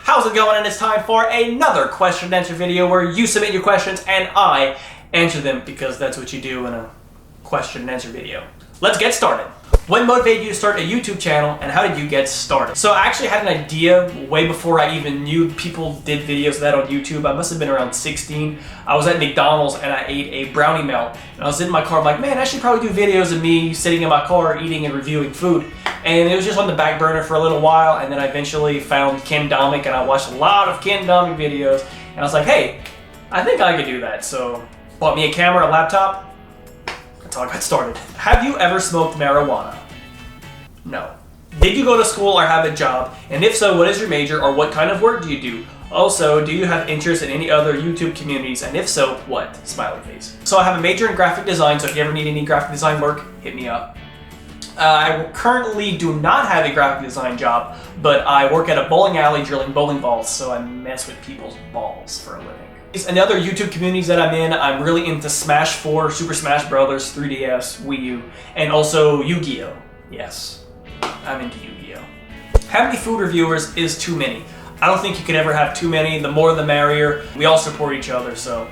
How's it going? And it's time for another question and answer video where you submit your questions and I answer them, because that's what you do in a question and answer video. Let's get started. What motivated you to start a YouTube channel, and how did you get started? So I actually had an idea way before I even knew people did videos of that on YouTube. I must have been around 16. I was at McDonald's and I ate a brownie melt. And I was in my car, I'm like, man, I should probably do videos of me sitting in my car eating and reviewing food. And it was just on the back burner for a little while, and then I eventually found Kendomic, and I watched a lot of Kendomic videos. And I was like, hey, I think I could do that. So bought me a camera, a laptop. That's how I got started. Have you ever smoked marijuana? No. Did you go to school or have a job? And if so, what is your major or what kind of work do you do? Also, do you have interest in any other YouTube communities? And if so, what? Smiley face. So I have a major in graphic design, so if you ever need any graphic design work, hit me up. I currently do not have a graphic design job, but I work at a bowling alley drilling bowling balls, so I mess with people's balls for a living. And the other YouTube communities that I'm in, I'm really into Smash 4, Super Smash Bros., 3DS, Wii U, and also Yu-Gi-Oh! Yes, I'm into Yu-Gi-Oh! How many food reviewers is too many? I don't think you could ever have too many. The more the merrier. We all support each other, so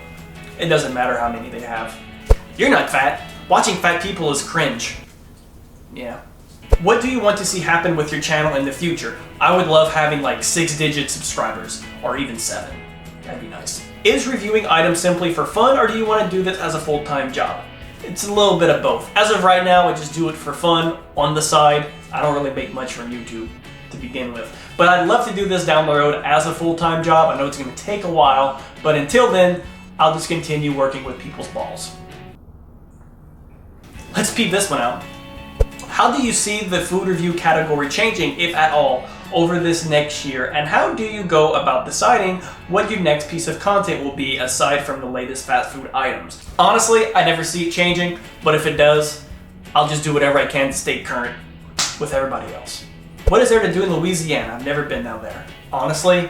it doesn't matter how many they have. You're not fat. Watching fat people is cringe. Yeah. What do you want to see happen with your channel in the future? I would love having like 6-digit subscribers, or even 7. That'd be nice. Is reviewing items simply for fun, or do you want to do this as a full-time job? It's a little bit of both. As of right now, I just do it for fun on the side. I don't really make much from YouTube to begin with. But I'd love to do this down the road as a full-time job. I know it's going to take a while, but until then, I'll just continue working with people's balls. Let's peep this one out. How do you see the food review category changing, if at all, over this next year? And how do you go about deciding what your next piece of content will be aside from the latest fast food items? Honestly, I never see it changing, but if it does, I'll just do whatever I can to stay current with everybody else. What is there to do in Louisiana? I've never been down there. Honestly,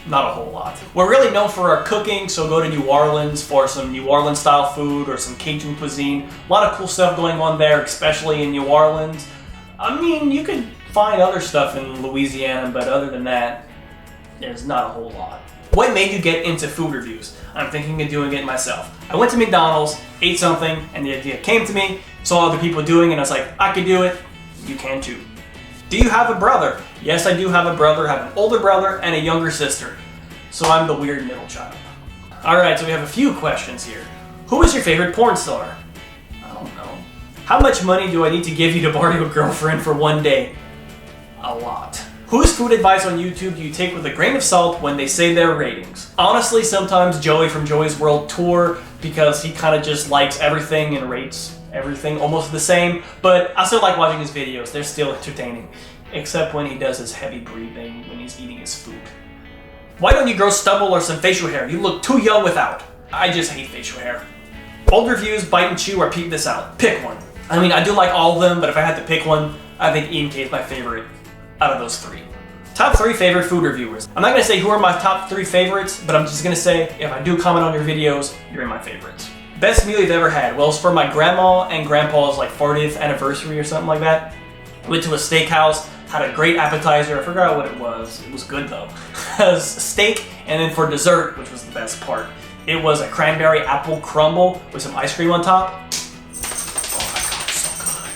not a whole lot. We're really known for our cooking, so go to New Orleans for some New Orleans style food or some Cajun cuisine. A lot of cool stuff going on there, especially in New Orleans. I mean, you could find other stuff in Louisiana, but other than that, there's not a whole lot. What made you get into food reviews? I'm thinking of doing it myself. I went to McDonald's, ate something, and the idea came to me, saw other people doing it, and I was like, I could do it, you can too. Do you have a brother? Yes, I do have a brother. I have an older brother and a younger sister. So I'm the weird middle child. Alright, so we have a few questions here. Who is your favorite porn star? I don't know. How much money do I need to give you to borrow your girlfriend for one day? A lot. Whose food advice on YouTube do you take with a grain of salt when they say their ratings? Honestly, sometimes Joey from Joey's World Tour, because he kind of just likes everything and rates everything almost the same, but I still like watching his videos. They're still entertaining, except when he does his heavy breathing when he's eating his food. Why don't you grow stubble or some facial hair? You look too young without. I just hate facial hair. Old reviews, bite and chew, or peep this out. Pick one. I mean, I do like all of them, but if I had to pick one, I think Ian K is my favorite out of those 3. Top 3 favorite food reviewers. I'm not going to say who are my top 3 favorites, but I'm just going to say if I do comment on your videos, you're in my favorites. Best meal you've ever had? Well, it's for my grandma and grandpa's like 40th anniversary or something like that. Went to a steakhouse, had a great appetizer. I forgot what it was. It was good though. It was steak, and then for dessert, which was the best part, it was a cranberry apple crumble with some ice cream on top. Oh my god, so good.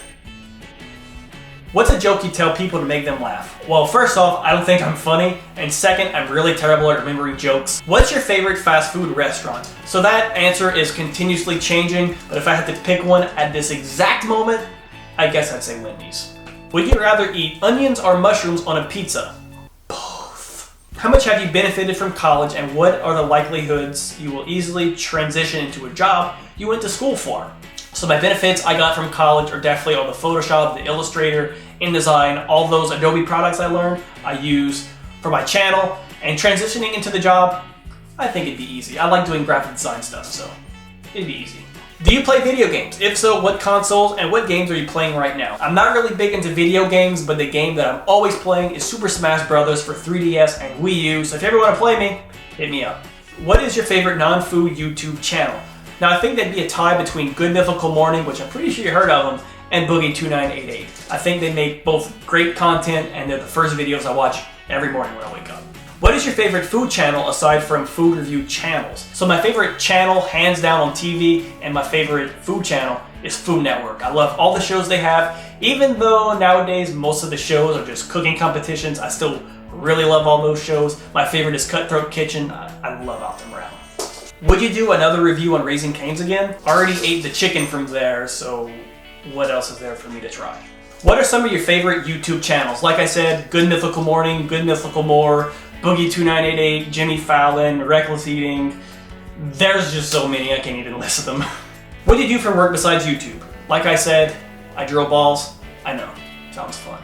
What's a joke you tell people to make them laugh? Well, first off, I don't think I'm funny, and second, I'm really terrible at remembering jokes. What's your favorite fast food restaurant? So that answer is continuously changing, but if I had to pick one at this exact moment, I guess I'd say Wendy's. Would you rather eat onions or mushrooms on a pizza? Both. How much have you benefited from college, and what are the likelihoods you will easily transition into a job you went to school for? So my benefits I got from college are definitely all the Photoshop, the Illustrator, InDesign, all those Adobe products I learned, I use for my channel. And transitioning into the job, I think it'd be easy. I like doing graphic design stuff, so it'd be easy. Do you play video games? If so, what consoles and what games are you playing right now? I'm not really big into video games, but the game that I'm always playing is Super Smash Bros. For 3DS and Wii U, so if you ever want to play me, hit me up. What is your favorite non-food YouTube channel? Now I think that'd be a tie between Good Mythical Morning, which I'm pretty sure you heard of them, and Boogie2988. I think they make both great content, and they're the first videos I watch every morning when I wake up. What is your favorite food channel aside from food review channels? So my favorite channel, hands down on TV, and my favorite food channel is Food Network. I love all the shows they have. Even though nowadays most of the shows are just cooking competitions, I still really love all those shows. My favorite is Cutthroat Kitchen. I love Alton Brown. Would you do another review on Raising Cane's again? I already ate the chicken from there, so what else is there for me to try? What are some of your favorite YouTube channels? Like I said, Good Mythical Morning, Good Mythical More, Boogie2988, Jimmy Fallon, Reckless Eating. There's just so many, I can't even list them. What do you do for work besides YouTube? Like I said, I drill balls. I know, sounds fun.